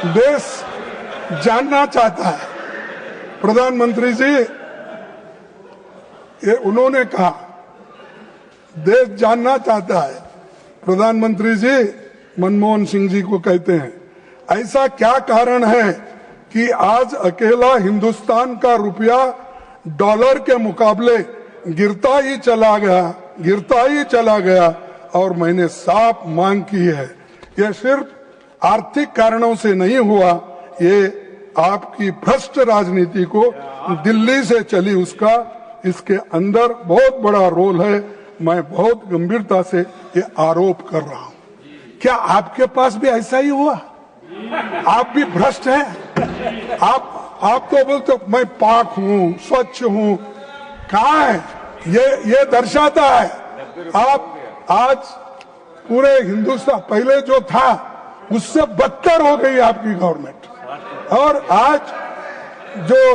देश जानना चाहता है। प्रधानमंत्री जी ये उन्होंने कहा देश जानना चाहता है। प्रधानमंत्री जी मनमोहन सिंह जी को कहते हैं ऐसा क्या कारण है कि आज अकेला हिंदुस्तान का रुपया डॉलर के मुकाबले गिरता ही चला गया और मैंने साफ मांग की है। यह सिर्फ आर्थिक कारणों से नहीं हुआ, ये आपकी भ्रष्ट राजनीति को दिल्ली से चली उसका इसके अंदर बहुत बड़ा रोल है। मैं बहुत गंभीरता से ये आरोप कर रहा हूं। क्या आपके पास भी ऐसा ही हुआ? आप भी भ्रष्ट हैं? आप तो बोलते मैं पाक हूं, स्वच्छ हूं, कहाँ है? ये दर्शाता है आप आज पूरे हिंदुस्तान पहले जो था उससे बदतर हो गई आपकी गवर्नमेंट। और आज जो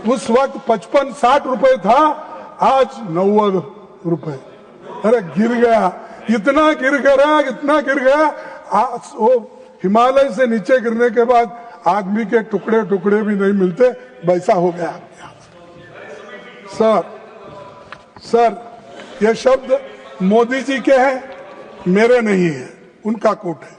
उस वक्त 55-60 रुपए था आज 90 रुपए। अरे गिर गया, इतना गिर गया आज वो हिमालय से नीचे गिरने के बाद आदमी के टुकड़े टुकड़े भी नहीं मिलते, वैसा हो गया आपके हाथ। सर ये शब्द मोदी जी के हैं, मेरे नहीं है, उनका कोट है।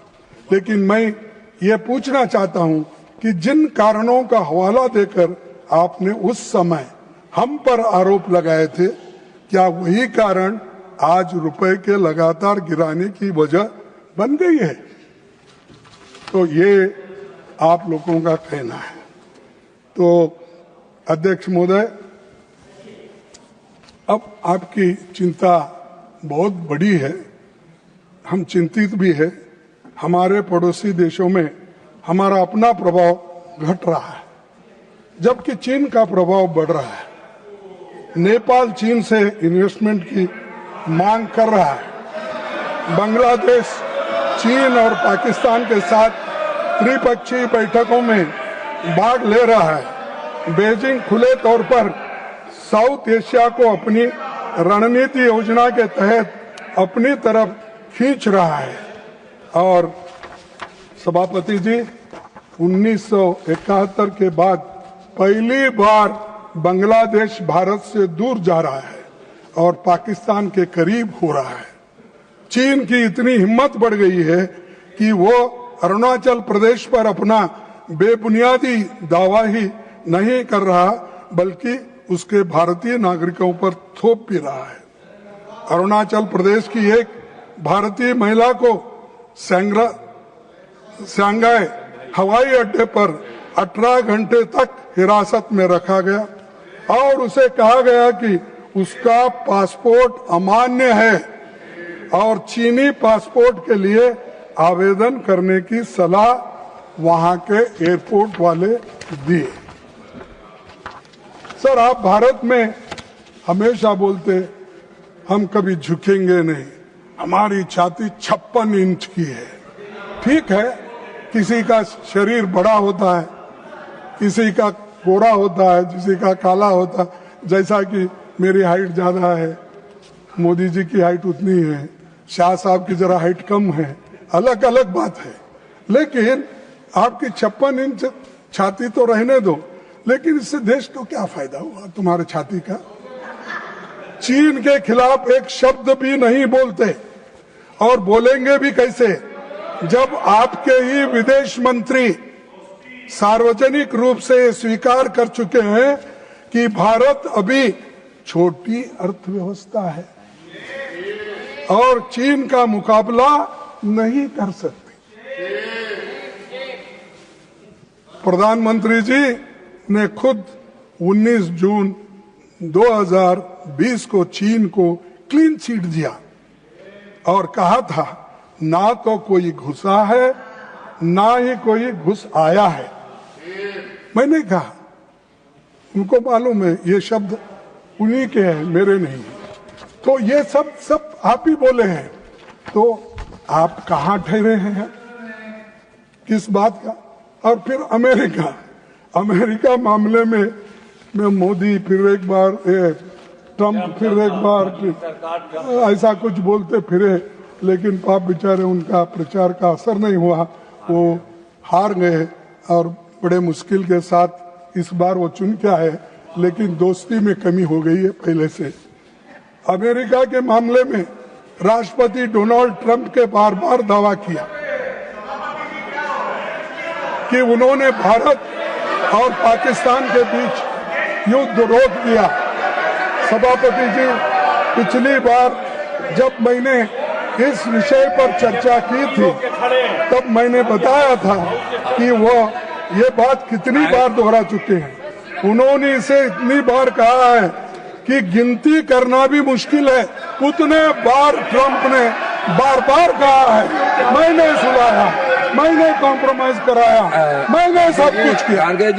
लेकिन मैं ये पूछना चाहता हूं कि जिन कारणों का हवाला देकर आपने उस समय हम पर आरोप लगाए थे, क्या वही कारण आज रुपए के लगातार गिराने की वजह बन गई है? तो ये आप लोगों का कहना है। तो अध्यक्ष महोदय, अब आपकी चिंता बहुत बड़ी है, हम चिंतित भी है। हमारे पड़ोसी देशों में हमारा अपना प्रभाव घट रहा है जबकि चीन का प्रभाव बढ़ रहा है। नेपाल चीन से इन्वेस्टमेंट की मांग कर रहा है। बांग्लादेश चीन और पाकिस्तान के साथ त्रिपक्षीय बैठकों में भाग ले रहा है। बीजिंग खुले तौर पर साउथ एशिया को अपनी रणनीति योजना के तहत अपनी तरफ खींच रहा है। और सभापति जी 1971 के बाद पहली बार बांग्लादेश भारत से दूर जा रहा है और पाकिस्तान के करीब हो रहा है। चीन की इतनी हिम्मत बढ़ गई है कि वो अरुणाचल प्रदेश पर अपना बेबुनियादी दावा ही नहीं कर रहा बल्कि उसके भारतीय नागरिकों पर थोप भी रहा है। अरुणाचल प्रदेश की एक भारतीय महिला को सांघाई हवाई अड्डे पर 18 घंटे तक हिरासत में रखा गया और उसे कहा गया कि उसका पासपोर्ट अमान्य है और चीनी पासपोर्ट के लिए आवेदन करने की सलाह वहां के एयरपोर्ट वाले दिए। सर, आप भारत में हमेशा बोलते हम कभी झुकेंगे नहीं, हमारी छाती 56 इंच की है। ठीक है, किसी का शरीर बड़ा होता है, किसी का गोरा होता है, किसी का काला होता है। जैसा कि मेरी हाइट ज्यादा है, मोदी जी की हाइट उतनी है, शाह साहब की जरा हाइट कम है, अलग अलग बात है। लेकिन आपकी 56 इंच छाती तो रहने दो, लेकिन इससे देश को क्या फायदा हुआ तुम्हारे छाती का? चीन के खिलाफ एक शब्द भी नहीं बोलते और बोलेंगे भी कैसे जब आपके ही विदेश मंत्री सार्वजनिक रूप से स्वीकार कर चुके हैं कि भारत अभी छोटी अर्थव्यवस्था है और चीन का मुकाबला नहीं कर सकती। प्रधानमंत्री जी ने खुद 19 जून 2020 को चीन को क्लीन चिट दिया और कहा था ना तो कोई घुसा है ना ही कोई घुस आया है। मैंने कहा उनको मालूम है ये शब्द उन्हीं के हैं, मेरे नहीं। तो ये सब आप ही बोले हैं, तो आप कहाँ ठहरे हैं किस बात का? और फिर अमेरिका मामले में मोदी फिर एक बार ट्रम्प फिर एक बार ऐसा कुछ बोलते फिरे, लेकिन पाप बेचारे उनका प्रचार का असर नहीं हुआ। वो हार गए और बड़े मुश्किल के साथ इस बार वो चुन के आए, लेकिन दोस्ती में कमी हो गई है पहले से। अमेरिका के मामले में राष्ट्रपति डोनाल्ड ट्रंप के बार बार दावा किया कि उन्होंने भारत और पाकिस्तान के बीच युद्ध रोक दिया। सभापति जी, पिछली बार जब मैंने इस विषय पर चर्चा की थी तब मैंने बताया था कि वो ये बात कितनी बार दोहरा चुके हैं। उन्होंने इसे इतनी बार कहा है कि गिनती करना भी मुश्किल है, उतने बार ट्रंप ने बार बार कहा है। मैंने सुनाया, मैंने कॉम्प्रोमाइज कराया, मैंने सब कुछ किया। अरे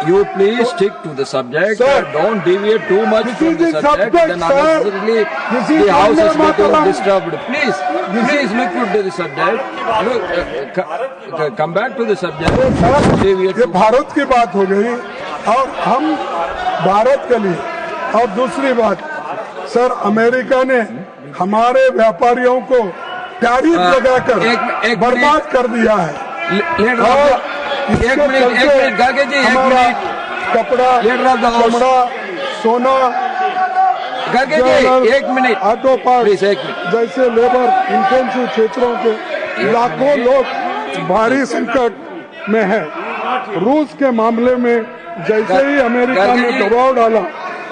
you please stick to the subject, sir, don't deviate too much from the subject, then unnecessarily the house is getting disturbed. Please look to the subject. Look, come back to the subject. ये भारत की बात हो गई और हम भारत के लिए, और दूसरी बात सर, अमेरिका ने हमारे व्यापारियों को टैरिफ लगाकर बर्बाद कर दिया है। और एक मिनट गागे जी, हमारा कपड़ा, चमड़ा, सोना, गागे जी एक मिनट, ऑटो पार्ट जैसे लेबर इंटेंसिव क्षेत्रों के लाखों लोग भारी संकट में है। रूस के मामले में जैसे ही अमेरिका ने दबाव डाला,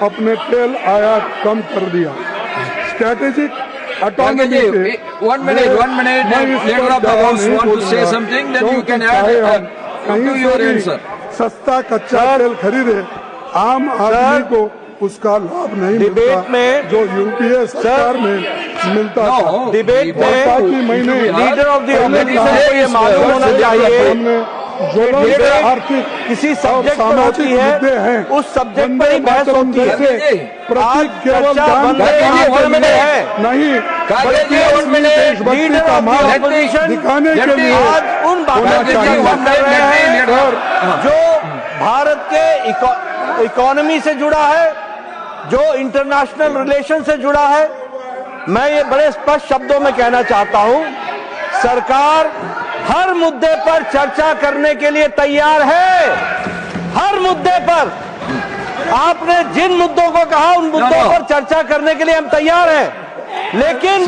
अपने तेल आयात कम कर दिया। स्ट्रैटेजिक autonomy के 1 minute, leader of the house want to say something, then you can add कहीं your से answer. सस्ता कच्चा तेल खरीदे, आम आदमी को उसका लाभ नहीं मिलता में जो यूपीए सरकार में मिलता था। डिबेट में लीडर ऑफ द ऑपोजिशन को ये मालूम होना चाहिए जो आर्थिक किसी सब्जेक्ट पर होती है, उस सब्जेक्ट पर ही बहस होती है। प्रतीक केवल नहीं, लीडर ऑफ द ऑपोजिशन दिखाने के लिए आज उन बातों की चर्चा कर रहे हैं जो भारत के इकोनॉमी से जुड़ा है, जो इंटरनेशनल रिलेशन से जुड़ा है। मैं ये बड़े स्पष्ट शब्दों में कहना चाहता हूं, सरकार हर मुद्दे पर चर्चा करने के लिए तैयार है। हर मुद्दे पर आपने जिन मुद्दों को कहा उन मुद्दों पर चर्चा करने के लिए हम तैयार हैं, लेकिन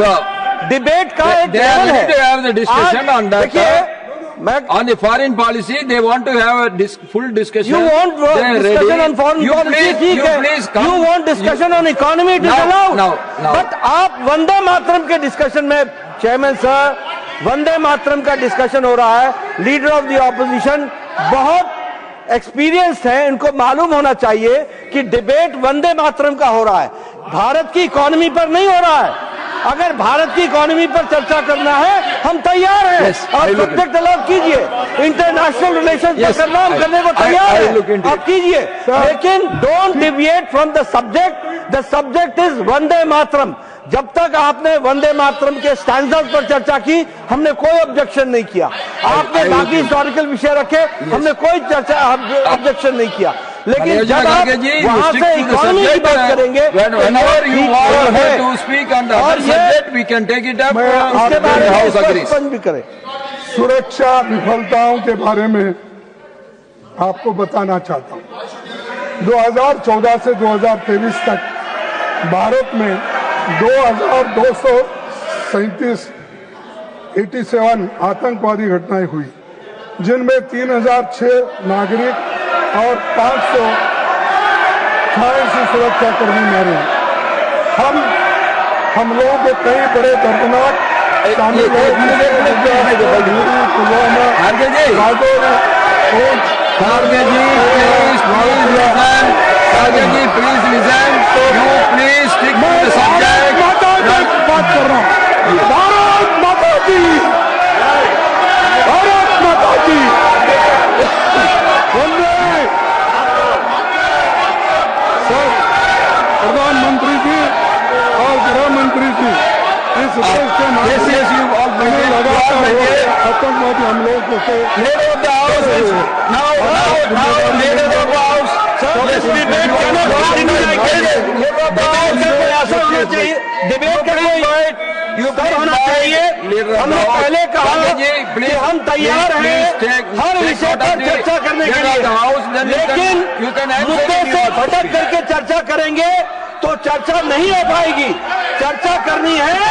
डिबेट का एक लेवल है। देखिए, on the foreign policy they want to have a full discussion. You want discussion on foreign policy, you want discussion on economy, it is allowed. But आप वंदे मातरम के डिस्कशन में, चेयरमैन सर, वंदे मातरम का discussion हो रहा है। Leader of the opposition बहुत experienced है, इनको मालूम होना चाहिए कि डिबेट वंदे मातरम का हो रहा है, भारत की इकोनॉमी पर नहीं हो रहा है। अगर भारत की इकोनॉमी पर चर्चा करना है, हम तैयार हैं। और सब्जेक्ट अलॉट कीजिए, इंटरनेशनल रिलेशन पर करना, हम करने को तैयार हैं, आप कीजिए, लेकिन don't deviate from the subject. The subject is Vande Mataram. जब तक आपने वंदे मातरम के स्टैंडर्ड पर चर्चा की, हमने कोई ऑब्जेक्शन नहीं किया। आपने बाकी हिस्टोरिकल विषय रखे, हमने कोई चर्चा ऑब्जेक्शन नहीं किया। लेकिन जब आप वहां से इकोनॉमी की बात करेंगे, इसके बारे में भी करें। सुरक्षा विफलताओं के बारे में आपको बताना चाहता हूं। 2014 से 2023 तक भारत में 2787 आतंकवादी घटनाएं हुई, जिनमें 3006 नागरिक और 586 सुरक्षाकर्मी मारे। हम लोगों के कई बड़े दर्दनाक शामिल बात कर रहा हूँ। भारत माता की, भारत माता की सर, प्रधानमंत्री जी और गृह मंत्री जी इस देश के मामले लगातार आतंकवादी हमलों को This debate cannot continue like this. ऐसा होना चाहिए, डिबेट का कोई होना चाहिए। हमने पहले कहा कि हम तैयार हैं हर विषय पर चर्चा करने के लिए, लेकिन मुद्दे से भटक करके चर्चा करेंगे तो चर्चा नहीं हो पाएगी। चर्चा करनी है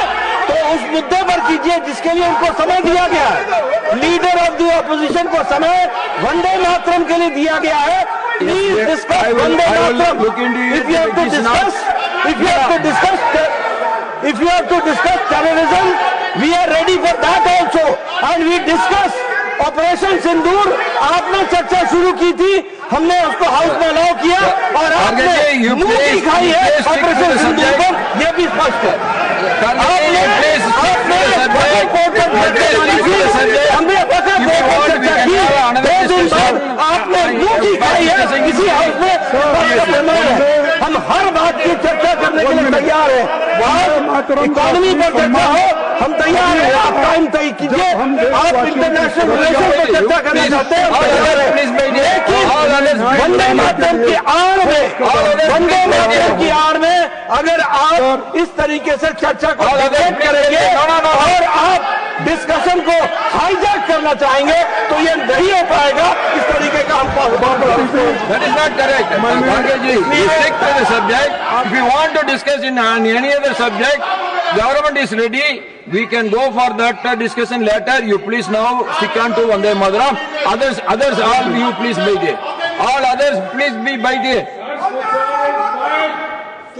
तो उस मुद्दे पर कीजिए जिसके लिए उनको समय दिया गया है। लीडर ऑफ द ऑपोजिशन को समय वंदे मातरम के लिए दिया गया है। Please discuss Vande Mataram. If you have to discuss terrorism, we are ready for that also, and we discuss Operation Sindoor. आपने चर्चा शुरू की थी, हमने उसको हाउस में अलाउ किया और आपने मुंह दिखाई है ऑपरेशन सिंदूर पर, यह भी स्पष्ट है। हमने चर्चा की, 2 दिन बाद आपने मुंह दिखाई है किसी हाउस में। हम हर बात की चर्चा करने के लिए तैयार हैं। इकोनॉमी पर चर्चा हो, हम तैयार हैं। आप टाइम तय कीजिए। आप इंटरनेशनल रिलेशन पर चर्चा करना चाहते हैं, लेकिन वंदे मातरम की आड़ में, वंदे मातरम की आड़ में अगर आप इस तरीके से चर्चा को डिबेट करेंगे और आप डिस्कशन को हाईजैक करना चाहेंगे तो ये नहीं हो पाएगा। इस तरीके का हम That is not correct. Bhargav-ji, you stick to the subject. If you want to discuss in any other subject, government is ready. We can go for that discussion later. You please now stick on to Vande Mataram. Others, all you please wait here. All others, please be wait here.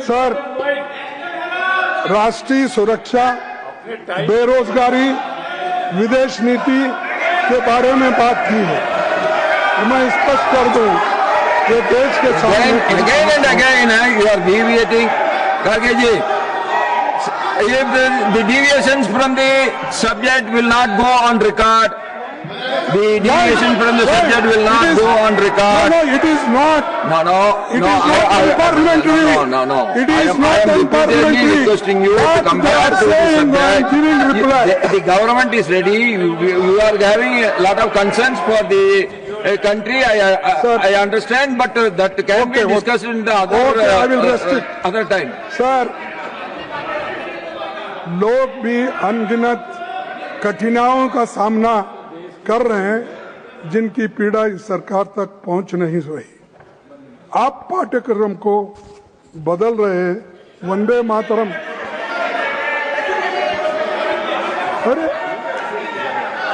Sir, राष्ट्रीय सुरक्षा, बेरोजगारी, विदेश नीति के बारे में बात की है। मैं स्पष्ट कर दूं कि देश के सामने again and again you are deviating. Bhargav-ji, if the deviations from the subject will not go on record, the deviation from the subject will not go on record. No, it is not. No. It is not unparliamentary. No. It is not I am unparliamentary. requesting you to come back to the subject. The government is ready. You are having a lot of concerns for the country. I understand, but that can be discussed in the other time. Sir, लोग भी अनगिनत कठिनाइयों का सामना कर रहे हैं जिनकी पीड़ा इस सरकार तक पहुंच नहीं रही। आप पाठ्यक्रम को बदल रहे हैं। वंदे मातरम,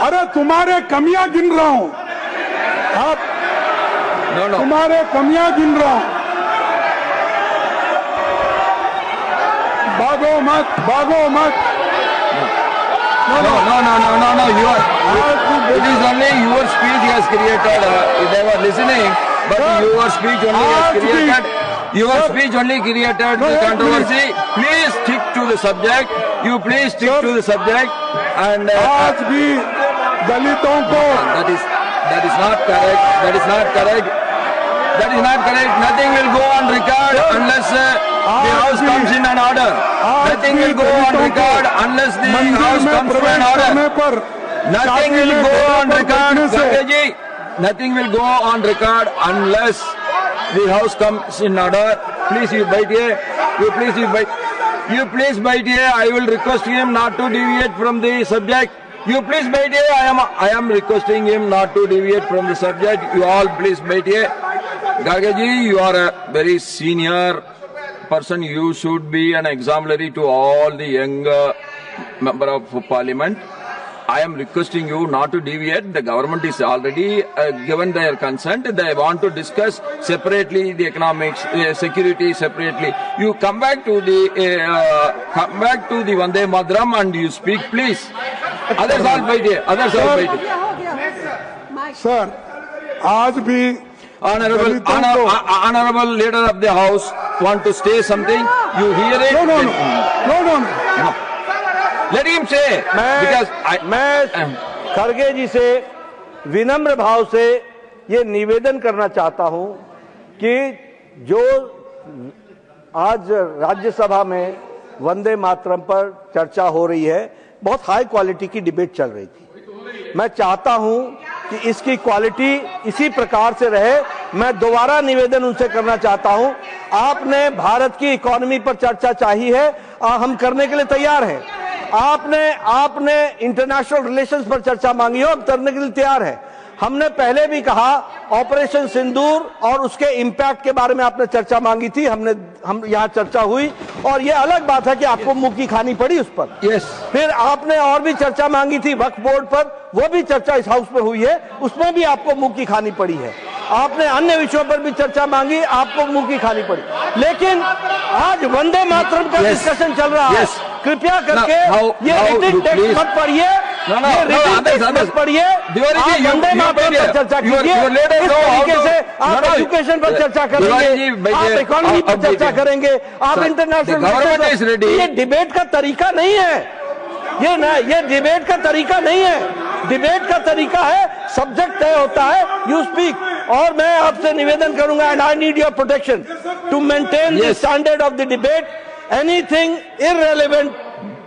अरे तुम्हारे कमियां गिन रहा हूं। आप तुम्हारे कमियां गिन रहा हूं। भागो मत। No. You are. It is only your speech has created. They were listening, but your speech only has created. Your speech only created the controversy. Please stick to the subject. You please stick to the subject. And आज भी दलितों को that is not correct. That is not correct. Nothing will go on record unless the House comes in an order. Nothing will go on record unless the House comes to an order. Nothing will go on record, Bhargav-ji. Nothing will go on record unless the House comes in order. Please, you wait here. You please wait here. I will request him not to deviate from the subject. You please wait here. I am requesting him not to deviate from the subject. You all please wait here. Bhargav-ji, you are a very senior person. You should be an exemplary to all the younger member of parliament. I am requesting you not to deviate. The government is already given their consent. They want to discuss separately the economics, security separately. You come back to the Vande Mataram and you speak, please. Others all wait here. Sir, आज भी Honorable leader of the house want to say something. You hear it? No. Let him say. मैं खड़गे जी से विनम्र भाव से ये निवेदन करना चाहता हूं कि जो आज राज्यसभा में वंदे मातरम पर चर्चा हो रही है, बहुत हाई क्वालिटी की डिबेट चल रही थी। मैं चाहता हूं कि इसकी क्वालिटी इसी प्रकार से रहे मैं दोबारा निवेदन उनसे करना चाहता हूं, आपने भारत की इकोनॉमी पर चर्चा चाहिए है, हम करने के लिए तैयार हैं। आपने इंटरनेशनल रिलेशंस पर चर्चा मांगी हो, हम करने के लिए तैयार हैं। हमने पहले भी कहा ऑपरेशन सिंदूर और उसके इंपैक्ट के बारे में आपने चर्चा मांगी थी, हम यहां चर्चा हुई, और यह अलग बात है कि आपको मुंह की खानी पड़ी उस पर। यस। फिर आपने और भी चर्चा मांगी थी वक्फ बोर्ड पर, वो भी चर्चा इस हाउस में हुई है, उसमें भी आपको मुंह की खानी पड़ी है। आपने अन्य विषयों पर भी चर्चा मांगी, आपको मुंह की खानी पड़ी। लेकिन आज वंदे मातरम का डिस्कशन चल रहा है, कृपया करके ये रिटन टेक्स्ट मत पढ़िए, ये रिटन टेक्स्ट मत पढ़िए, आप वंदे मातरम पर चर्चा कीजिए। इस तरीके से आप एजुकेशन पर चर्चा करेंगे, आप इकोनॉमी पर चर्चा करेंगे, आप इंटरनेशनल, ये डिबेट का तरीका नहीं है, ये डिबेट का तरीका नहीं है। डिबेट का तरीका है, सब्जेक्ट तय होता है, यू स्पीक। और मैं आपसे निवेदन करूंगा, and I need your protection to maintain the standard of the debate. Anything irrelevant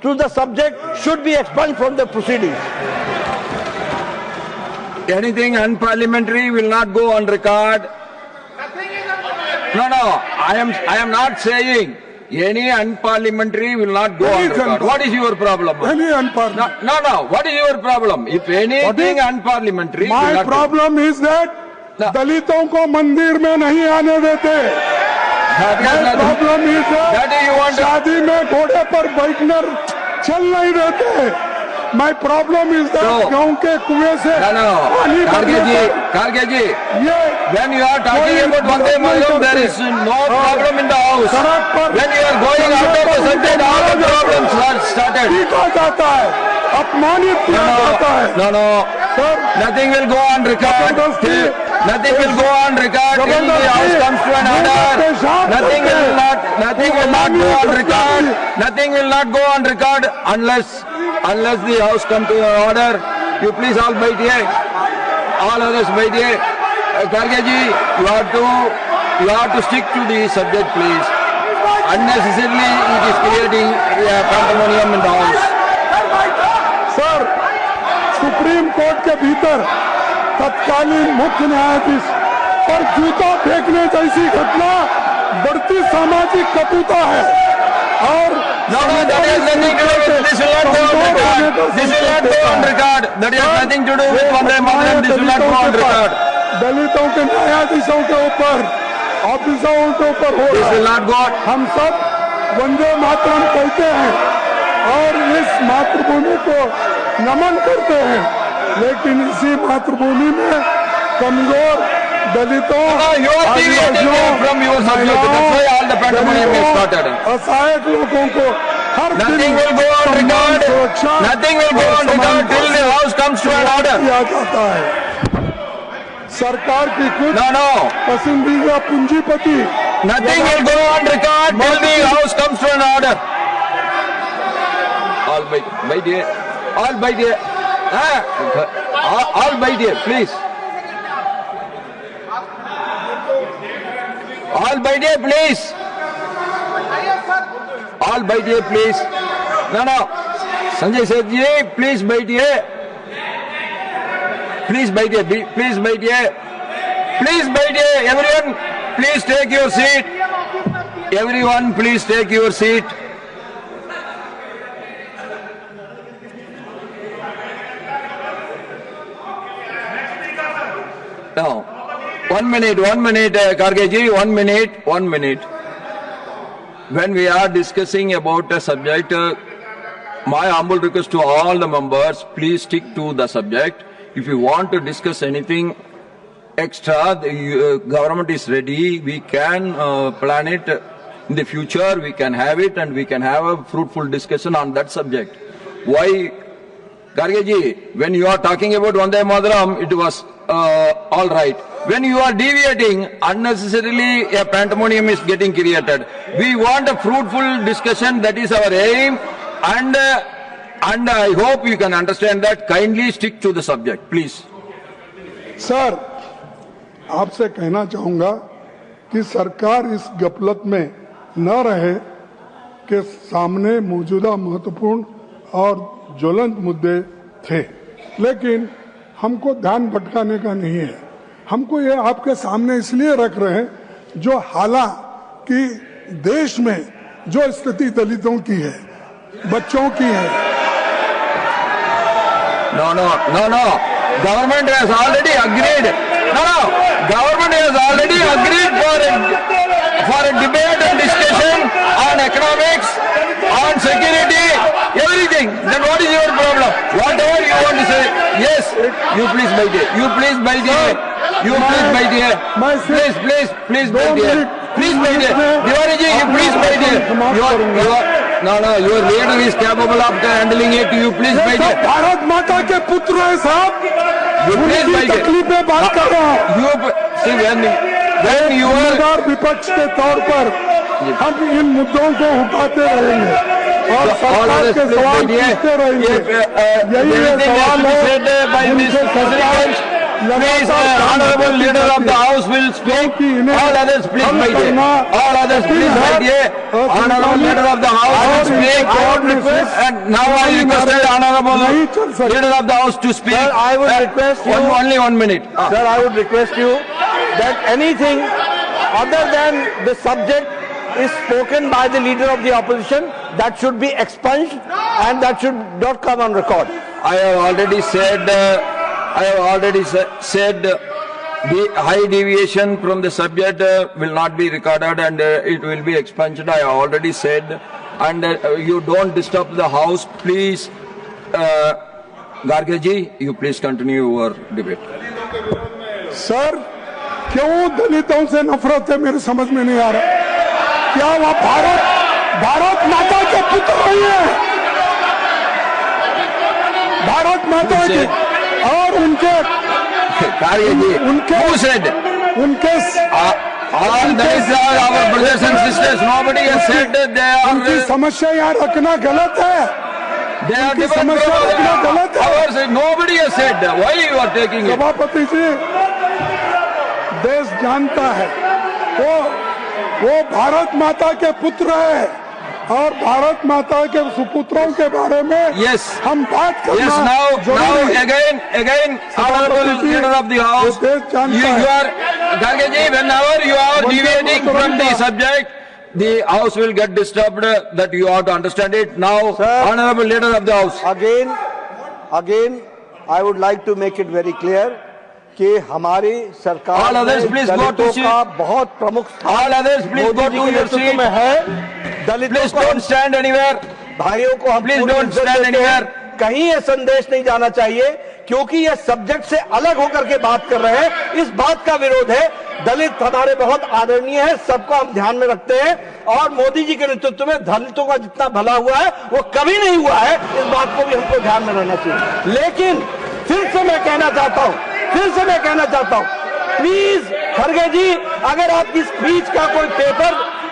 to the subject should be expunged from the proceedings. Anything unparliamentary will not go on record. No, I am not saying any unparliamentary will not go on record. What is your problem? Any unparliamentary? No. What is your problem? If anything unparliamentary, my problem is that दलितों को मंदिर में नहीं आने देते। My problem is that शादी में घोड़े पर बैठकर चल नहीं देते। My problem is that गांव के कुएं से पानी Kharge ji, when you are talking about Vande Mataram, there is no problem in the house. When you are going out of the subject, all the problems are started. पीटा जाता है, अपमानित किया जाता है। No. Nothing will go on record. Nothing will go on record till the house comes to an order. Nothing will not go on record. Nothing will not go on record unless the house come to an order. You please all wait here. All others wait here. Kharge ji, you have to stick to the subject, please. Unnecessarily, it is creating pandemonium in the house. Sir, supreme court के भीतर तत्कालीन मुख्य न्यायाधीश पर जूता फेंकने जैसी घटना बढ़ती सामाजिक कटुता है। और No, that has nothing to do with this. Will not go on record. This will not go on record. That has nothing to do with Vande Mataram. This will not go on record. दलितों के न्यायाधीशों के ऊपर, ऑफिसरों के ऊपर हो This will not go on. हम सब वंदे मातरम कहते हैं और इस मातृभूमि को नमन करते हैं, लेकिन इसी मातृभूमि में कमजोर दलितों, असहायक लोगों को हर Nothing will go on record. Nothing will go on record till the house comes to an order. किया जाता है। सरकार की कुछ पसंदीदा पूंजीपति। Nothing will go on record till the house comes to an order. All wait here. All wait here. All wait here, please. All wait here, please. All wait here, please. No. Sanjay Sethi, please wait here. Please wait here. Please wait here. Please wait here. Everyone, please take your seat. Everyone, please take your seat. Now, 1 minute, Kharge ji, 1 minute. When we are discussing about a subject, my humble request to all the members, please stick to the subject. If you want to discuss anything extra, the government is ready. We can plan it in the future. We can have it and we can have a fruitful discussion on that subject. Why, Kharge ji, when you are talking about Vande Mataram, it was all right. When you are deviating, unnecessarily a pandemonium is getting created. We want a fruitful discussion, that is our aim, and I hope you can understand that. Kindly stick to the subject, please. Sir, आपसे कहना चाहूंगा कि सरकार इस गफलत में न रहे कि सामने मौजूदा महत्वपूर्ण और ज्वलंत मुद्दे थे, लेकिन हमको ध्यान भटकाने का नहीं है। हमको ये आपके सामने इसलिए रख रहे हैं, जो हालांकि देश में जो स्थिति दलितों की है, बच्चों की है। No. Government has already agreed. No. Government has already agreed for a debate and discussion on economics, on security, everything. Then what is your problem? Whatever you want to say. Yes, you please wait here. You please wait here. You please wait here. Please wait here. Please wait here. Tiwari ji, you please wait here. Your leader is capable of handling it. You please wait here. Bharat माता के पुत्र है साहब, उनकी तकलीफ में बात कर रहा हूँ। When you are विपक्ष के तौर पर हम इन मुद्दों को उठाते रहेंगे और सरकार के सवाल पूछते रहेंगे। यही सवाल है जिनसे सरकार Please, honorable leader of the house will speak. All others please wait here. All others please wait here. Honorable leader of the house will speak. And now I requested honorable leader of the house to speak. Sir, I would request you. Only 1 minute. Sir, I would request you that anything other than the subject is spoken by the leader of the opposition, that should be expunged and that should not come on record. I have already said the high deviation from the subject will not be recorded and it will be expunged. I have already said, and you don't disturb the house, please. Garge ji, you please continue your debate. Sir, क्यों दलितों से नफरत है मेरे समझ में नहीं आ रहा। क्या वह भारत माता के पुत्र नहीं है? भारत माता के और उनके Who said? All these are our brothers and sisters. Nobody has said that they are. उनकी समस्या यहाँ रखना गलत है। They are उनकी different समस्या रखना गलत है। ours. Nobody has said that. Why you are taking it? सभापति जी, देश जानता है वो भारत माता के पुत्र है और भारत माता के सुपुत्रों के बारे में हम बात करना। Yes, now again, honorable leader of the house, you are, Garge ji, whenever you are deviating from the subject, the house will get disturbed. That you have to understand it. Now, Sir, honorable leader of the house. Again, I would like to make it very clear कि हमारी सरकार All others please go to seat. का बहुत प्रमुख All others please go to your seat. में है। दलितों Please don't stand anywhere. भाइयों को हम Please don't stand anywhere. कहीं ये संदेश नहीं जाना चाहिए, क्योंकि ये सब्जेक्ट से अलग होकर के बात कर रहे हैं। इस बात का विरोध है। दलित हमारे बहुत आदरणीय है, सबको हम ध्यान में रखते हैं और मोदी जी के नेतृत्व में दलितों का जितना भला हुआ है वो कभी नहीं हुआ है। इस बात को भी हमको ध्यान में रहना चाहिए। लेकिन फिर से मैं कहना चाहता हूं, प्लीज खड़गे जी, अगर आपकी स्पीच का कोई पेपर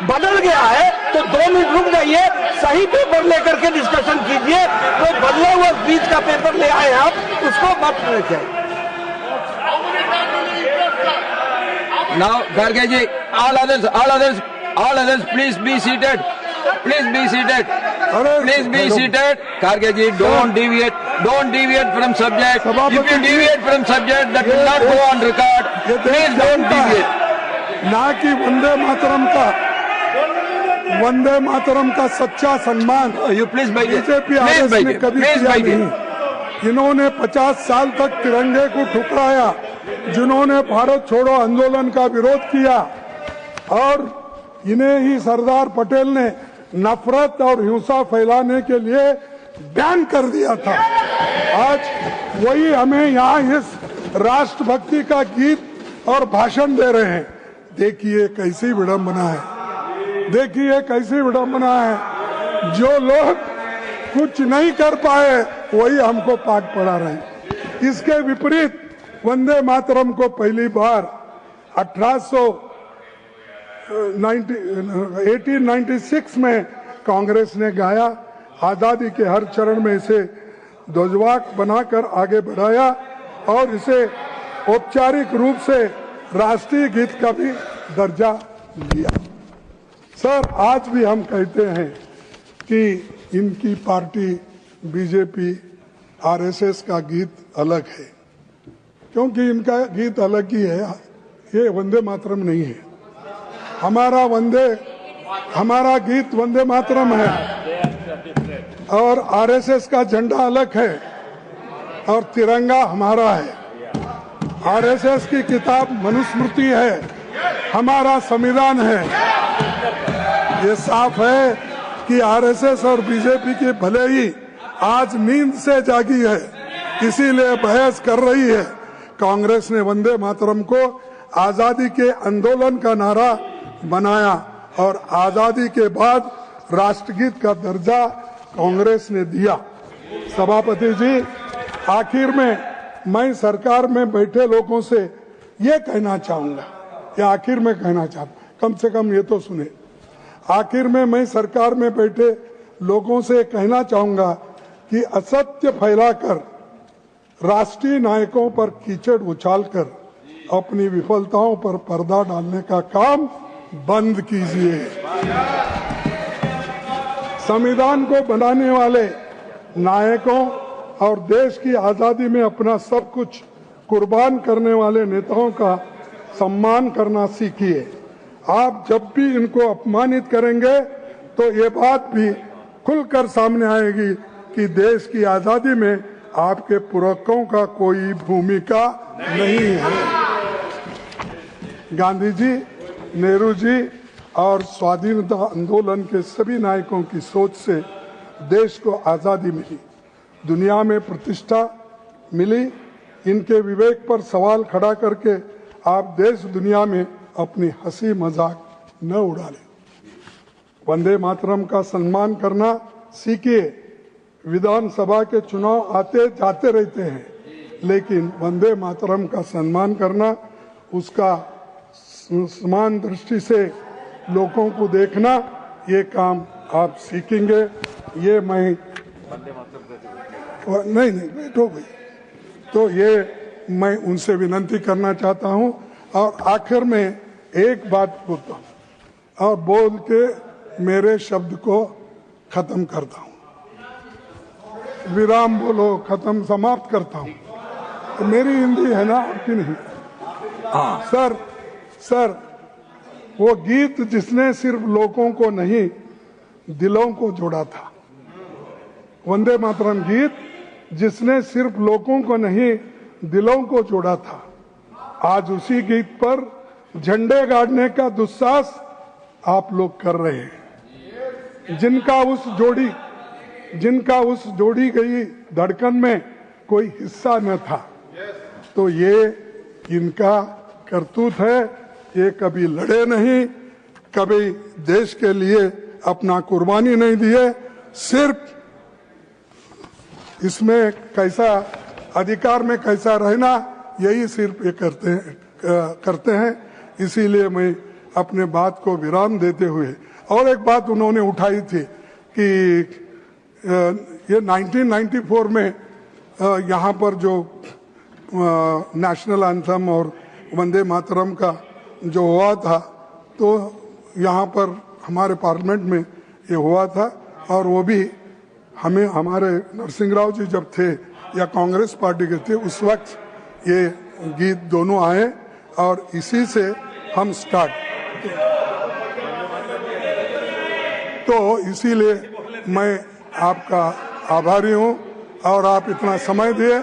बदल गया है तो 2 मिनट रुक जाइए, सही पेपर लेकर के डिस्कशन कीजिए। कोई बदला हुआ स्पीच का पेपर ले आए आप, उसको मत रखें। Now, Garge ji, all others, please be seated. Please be seated. Garge ji, don't deviate from subject. If you deviate from subject, that will not go on record. Please don't deviate. ना कि वंदे मातरम का सच्चा सम्मान You please wait here. BJP RS ने कभी किया नहीं। इन्होंने 50 साल तक तिरंगे को ठुकराया, जिन्होंने भारत छोड़ो आंदोलन का विरोध किया और इन्हें ही सरदार पटेल ने नफरत और हिंसा फैलाने के लिए बैन कर दिया था। आज वही हमें यहाँ इस राष्ट्रभक्ति का गीत और भाषण दे रहे हैं। देखिए कैसी विडंबना है, जो लोग कुछ नहीं कर पाए वही हमको पाठ पढ़ा रहे हैं। इसके विपरीत वंदे मातरम को पहली बार 1896 में कांग्रेस ने गाया। आजादी के हर चरण में इसे ध्वजवाहक बनाकर आगे बढ़ाया और इसे औपचारिक रूप से राष्ट्रीय गीत का भी दर्जा दिया। सर, आज भी हम कहते हैं कि इनकी पार्टी बीजेपी आरएसएस का गीत अलग है। क्योंकि इनका गीत अलग ही है, ये वंदे मातरम नहीं है। हमारा गीत वंदे मातरम है और आरएसएस का झंडा अलग है और तिरंगा हमारा है। आरएसएस की किताब मनुस्मृति है, हमारा संविधान है। ये साफ है कि आरएसएस और बीजेपी की भले ही आज नींद से जागी है, इसीलिए बहस कर रही है। कांग्रेस ने वंदे मातरम को आजादी के आंदोलन का नारा बनाया और आजादी के बाद राष्ट्रगीत का दर्जा कांग्रेस ने दिया। सभापति जी, आखिर में मैं सरकार में बैठे लोगों से ये कहना चाहूंगा, या आखिर में कहना चाहता, कम से कम ये तो सुने। आखिर में मैं सरकार में बैठे लोगों से कहना चाहूंगा कि असत्य फैलाकर राष्ट्रीय नायकों पर कीचड़ उछालकर अपनी विफलताओं पर पर्दा डालने का काम बंद कीजिए। संविधान को बनाने वाले नायकों और देश की आजादी में अपना सब कुछ कुर्बान करने वाले नेताओं का सम्मान करना सीखिए। आप जब भी इनको अपमानित करेंगे तो ये बात भी खुलकर सामने आएगी कि देश की आजादी में आपके पूरकों का कोई भूमिका नहीं है। गांधी जी, नेहरू जी और स्वाधीनता आंदोलन के सभी नायकों की सोच से देश को आजादी मिली, दुनिया में प्रतिष्ठा मिली। इनके विवेक पर सवाल खड़ा करके आप देश दुनिया में अपनी हंसी मजाक न उड़ालें। वंदे मातरम का सम्मान करना सीखिए। विधानसभा के चुनाव आते जाते रहते हैं, लेकिन वंदे मातरम का सम्मान करना, उसका समान दृष्टि से लोगों को देखना, ये काम आप सीखेंगे। ये मैं नहीं बैठो भाई, तो ये मैं उनसे विनती करना चाहता हूं। और आखिर में एक बात बोलता हूं और बोल के मेरे शब्द को खत्म करता हूं। विराम बोलो, खत्म, समाप्त करता हूं। तो मेरी हिंदी है ना, आपकी नहीं। सर, वो गीत जिसने सिर्फ लोगों को नहीं दिलों को जोड़ा था, वंदे मातरम गीत जिसने सिर्फ लोगों को नहीं दिलों को जोड़ा था, आज उसी गीत पर झंडे गाड़ने का दुस्साहस आप लोग कर रहे हैं। जिनका उस जोड़ी गई धड़कन में कोई हिस्सा न था, तो ये इनका करतूत है। ये कभी लड़े नहीं, कभी देश के लिए अपना कुर्बानी नहीं दिए, सिर्फ इसमें कैसा अधिकार में कैसा रहना, यही सिर्फ ये करते हैं। इसीलिए मैं अपने बात को विराम देते हुए, और एक बात उन्होंने उठाई थी कि ये 1994 में यहाँ पर जो नेशनल एंथम और वंदे मातरम का जो हुआ था, तो यहाँ पर हमारे पार्लियामेंट में ये हुआ था, और वो भी हमारे नरसिंह राव जी जब थे या कांग्रेस पार्टी के थे, उस वक्त ये गीत दोनों आए और इसी से हम स्टार्ट। तो इसीलिए मैं आपका आभारी हूँ और आप इतना समय दिए।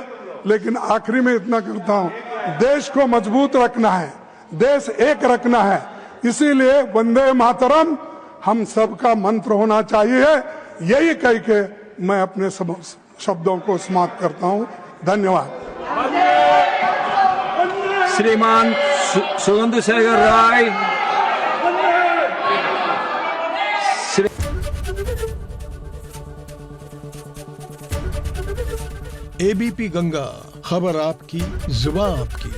लेकिन आखिरी में इतना करता हूँ, देश को मजबूत रखना है, देश एक रखना है, इसीलिए वंदे मातरम हम सबका मंत्र होना चाहिए। यही कह के मैं अपने शब्दों को समाप्त करता हूँ। धन्यवाद। श्रीमान सुगंधु शेखर राय। एबीपी गंगा, खबर आपकी, जुबान आपकी।